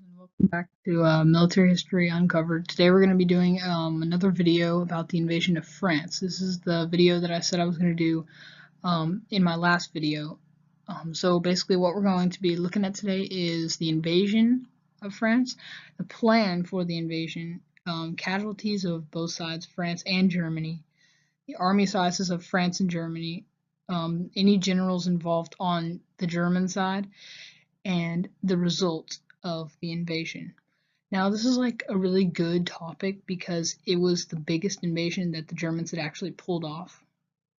And welcome back to Military History Uncovered. Today we're going to be doing another video about the invasion of France. This is the video that I said I was going to do in my last video. So basically what we're going to be looking at today is the invasion of France, the plan for the invasion, casualties of both sides, France and Germany, the army sizes of France and Germany, any generals involved on the German side, and the results of the invasion. Now, this is like a really good topic because it was the biggest invasion that the Germans had actually pulled off.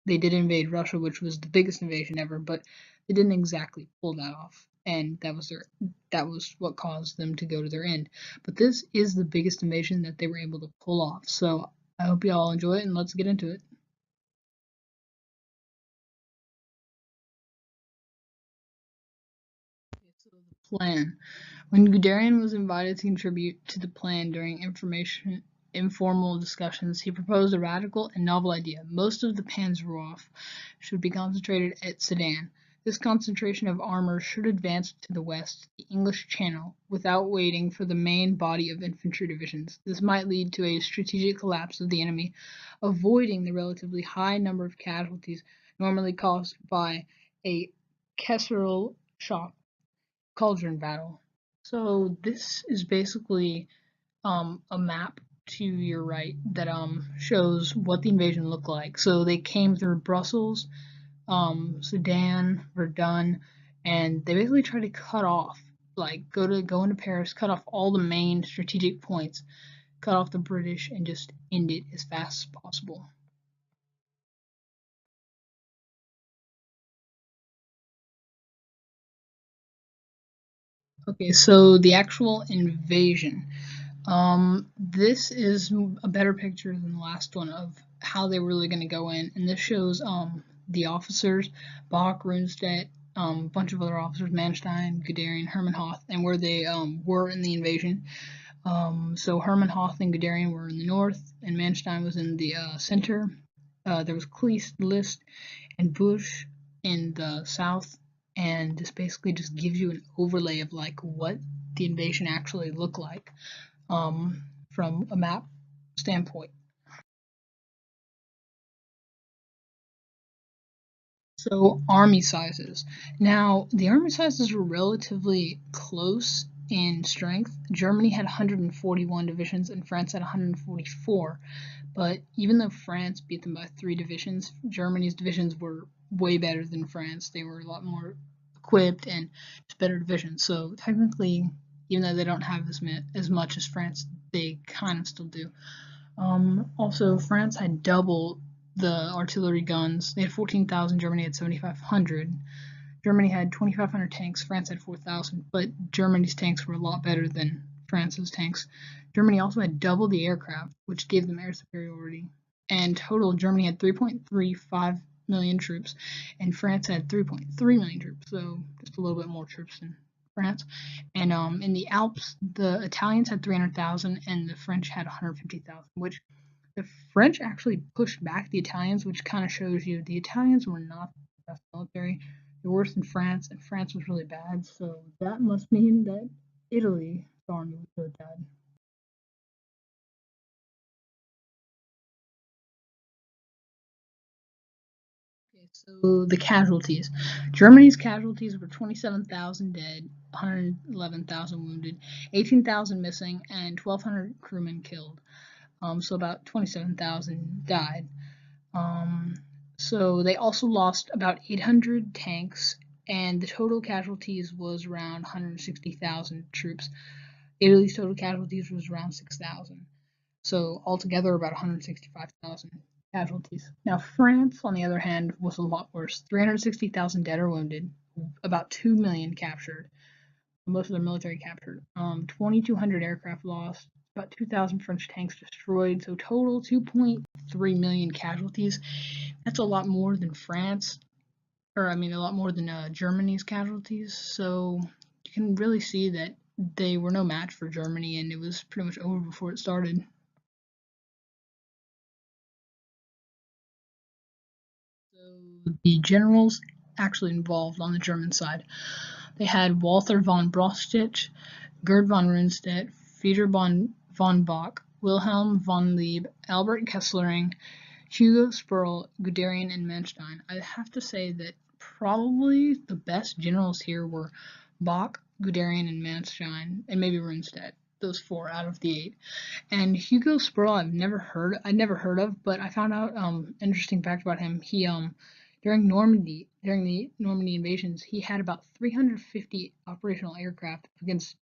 They did invade Russia, which was the biggest invasion ever, but they didn't exactly pull that off, and that was what caused them to go to their end. But this is the biggest invasion that they were able to pull off. So I hope you all enjoy it, and let's get into it. So the plan. When Guderian was invited to contribute to the plan during informal discussions, he proposed a radical and novel idea. Most of the Panzerwaffe should be concentrated at Sedan. This concentration of armor should advance to the west, the English Channel, without waiting for the main body of infantry divisions. This might lead to a strategic collapse of the enemy, avoiding the relatively high number of casualties normally caused by a casserole shock cauldron battle. So this is basically a map to your right that shows what the invasion looked like. So they came through Brussels, Sedan, Verdun, and they basically tried to cut off, like go into Paris, cut off all the main strategic points, cut off the British, and just end it as fast as possible. Okay, so the actual invasion. This is a better picture than the last one of how they were really going to go in, and this shows the officers, Bach, Runstedt, a bunch of other officers, Manstein, Guderian, Hermann Hoth, and where they were in the invasion. So Hermann Hoth and Guderian were in the north, and Manstein was in the center. There was Kleist, List, and Busch in the south, and this basically just gives you an overlay of like what the invasion actually looked like from a map standpoint. So army sizes. Now the army sizes were relatively close in strength. Germany had 141 divisions and France had 144. But even though France beat them by 3 divisions, Germany's divisions were way better than France. They were a lot more equipped and just better divisions. So technically, even though they don't have as much as France, they kind of still do. Also, France had double the artillery guns. They had 14,000. Germany had 7,500. Germany had 2,500 tanks. France had 4,000. But Germany's tanks were a lot better than France's tanks. Germany also had double the aircraft, which gave them air superiority. And total, Germany had 3.35 million troops, and France had 3.3 million troops, so just a little bit more troops than France. And in the Alps, the Italians had 300,000, and the French had 150,000, which the French actually pushed back the Italians, which kind of shows you the Italians were not the best military. They're worse than France, and France was really bad, so that must mean that Italy's army was really bad. Okay, so the casualties. Germany's casualties were 27,000 dead, 111,000 wounded, 18,000 missing, and 1,200 crewmen killed. So about 27,000 died. So they also lost about 800 tanks, and the total casualties was around 160,000 troops. Italy's total casualties was around 6,000. So altogether about 165,000 casualties. Now France, on the other hand, was a lot worse. 360,000 dead or wounded, about 2 million captured, most of their military captured. 2,200 aircraft lost, about 2,000 French tanks destroyed. So total 2.3 million casualties. That's a lot more than France, or I mean a lot more than Germany's casualties. So you can really see that they were no match for Germany, and it was pretty much over before it started. So the generals actually involved on the German side. They had Walther von Brostich, Gerd von Rundstedt, Friedrich von Bock, Wilhelm von Lieb, Albert Kesslering, Hugo Sperl, Guderian, and Manstein. I have to say that probably the best generals here were Bock, Guderian, and Manstein, and maybe Rundstedt. Those four out of the eight. And Hugo Sperl, I'd never heard of, but I found out interesting fact about him. He during the Normandy invasions, he had about 350 operational aircraft against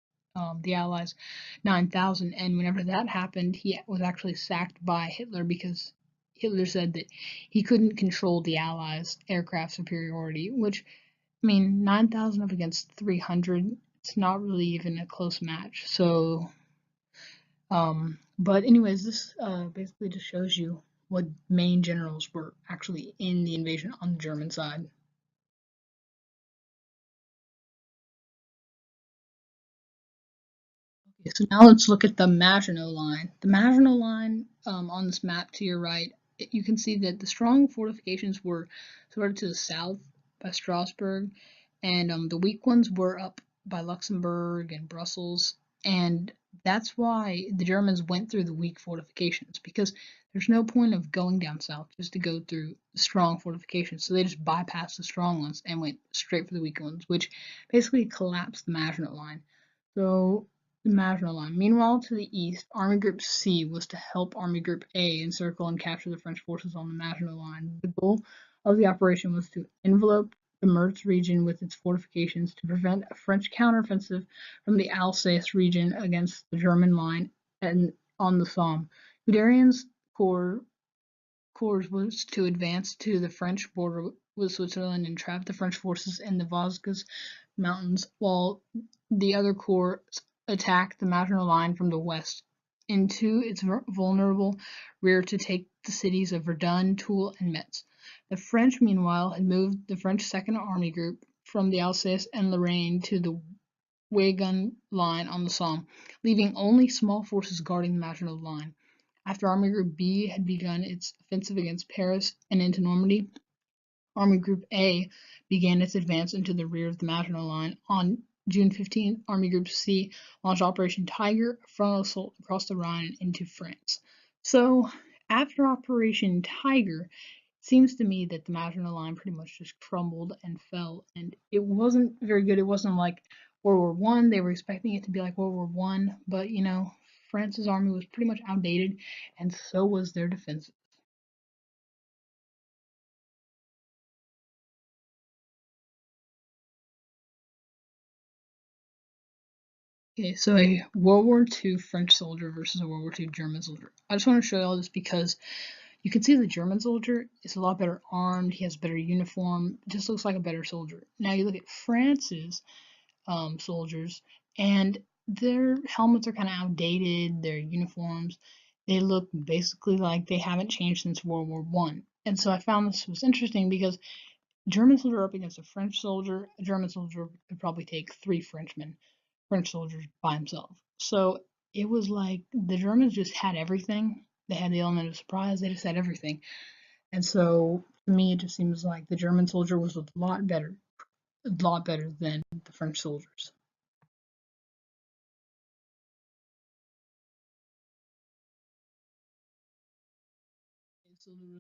the Allies' 9,000. And whenever that happened, he was actually sacked by Hitler because Hitler said that he couldn't control the Allies' aircraft superiority. Which, I mean, 9,000 up against 300, it's not really even a close match. So but anyways, this basically just shows you what main generals were actually in the invasion on the German side. Okay, so now let's look at the Maginot Line. The Maginot Line on this map to your right, you can see that the strong fortifications were sort of to the south by Strasbourg, and the weak ones were up by Luxembourg and Brussels, and that's why the Germans went through the weak fortifications, because there's no point of going down south just to go through the strong fortifications, so they just bypassed the strong ones and went straight for the weak ones, which basically collapsed the Maginot Line. So the Maginot Line. Meanwhile, to the east, Army Group C was to help Army Group A encircle and capture the French forces on the Maginot Line. The goal of the operation was to envelope the Meurthe region with its fortifications to prevent a French counteroffensive from the Alsace region against the German line and on the Somme. Guderian's corps was to advance to the French border with Switzerland and trap the French forces in the Vosges Mountains, while the other corps attacked the Maginot Line from the west into its vulnerable rear to take the cities of Verdun, Toul, and Metz. The French, meanwhile, had moved the French Second Army Group from the Alsace and Lorraine to the Wagon line on the Somme, leaving only small forces guarding the Maginot Line. After Army Group B had begun its offensive against Paris and into Normandy, Army Group A began its advance into the rear of the Maginot Line. On June 15th, Army Group C launched Operation Tiger, a frontal assault across the Rhine into France. So, after Operation Tiger, it seems to me that the Maginot Line pretty much just crumbled and fell, and it wasn't very good. It wasn't like World War One. They were expecting it to be like World War One, but France's army was pretty much outdated, and so was their defense. Okay, so a World War II French soldier versus a World War II German soldier. I just want to show you all this because you can see the German soldier is a lot better armed. He has better uniform. Just looks like a better soldier. Now you look at France's soldiers, and their helmets are kind of outdated. Their uniforms, they look basically like they haven't changed since World War One. And so I found this was interesting because German soldier up against a French soldier, a German soldier could probably take three French soldiers by himself. So it was like the Germans just had everything. They had the element of surprise. They just had everything. And so to me, it just seems like the German soldier was a lot better than the French soldiers.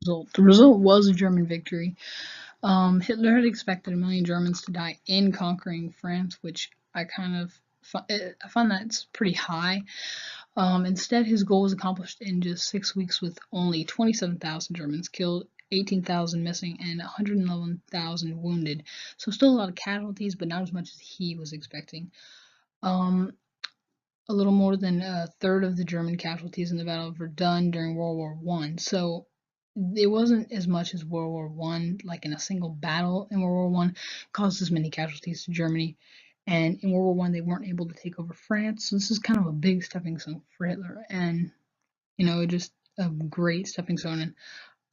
So the result was a German victory. Hitler had expected 1 million Germans to die in conquering France, which I find that's pretty high. Instead, his goal was accomplished in just 6 weeks with only 27,000 Germans killed, 18,000 missing, and 111,000 wounded. So still a lot of casualties, but not as much as he was expecting. Um, a little more than a third of the German casualties in the Battle of Verdun during World War One. So it wasn't as much as World War One, like in a single battle in World War One, caused as many casualties to Germany. And in World War One, they weren't able to take over France. So this is kind of a big stepping stone for Hitler, and just a great stepping stone. And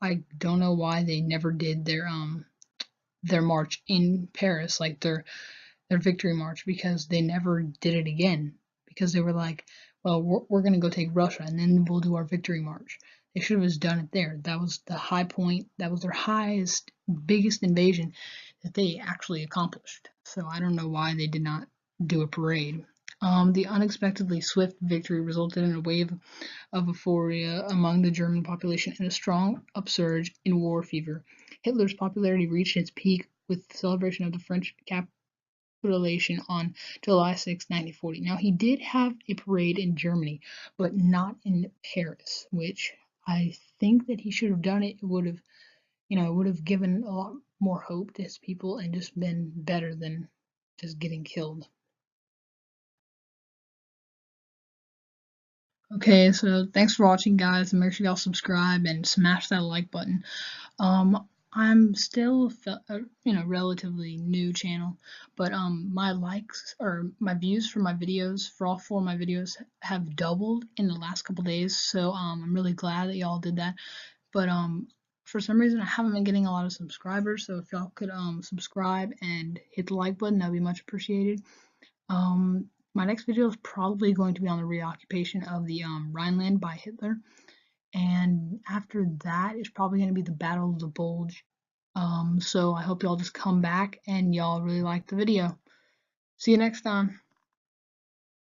I don't know why they never did their march in Paris, like their victory march, because they never did it again, because they were like, well, we're going to go take Russia and then we'll do our victory march. They should have just done it there. That was the high point. That was their highest, biggest invasion that they actually accomplished. So I don't know why they did not do a parade. The unexpectedly swift victory resulted in a wave of euphoria among the German population and a strong upsurge in war fever. Hitler's popularity reached its peak with the celebration of the French capitulation on July 6, 1940. Now, he did have a parade in Germany, but not in Paris, which I think that he should have done it. It would have, it would have given a lot more hope to his people and just been better than just getting killed. Okay, so thanks for watching, guys, and make sure y'all subscribe and smash that like button. I'm still, relatively new channel, but my likes or my views for my videos, for all 4 of my videos, have doubled in the last couple days. So I'm really glad that y'all did that. But for some reason, I haven't been getting a lot of subscribers. So if y'all could subscribe and hit the like button, that'd be much appreciated. My next video is probably going to be on the reoccupation of the Rhineland by Hitler. And after that is probably going to be the Battle of the Bulge. So I hope y'all just come back and y'all really like the video. See you next time.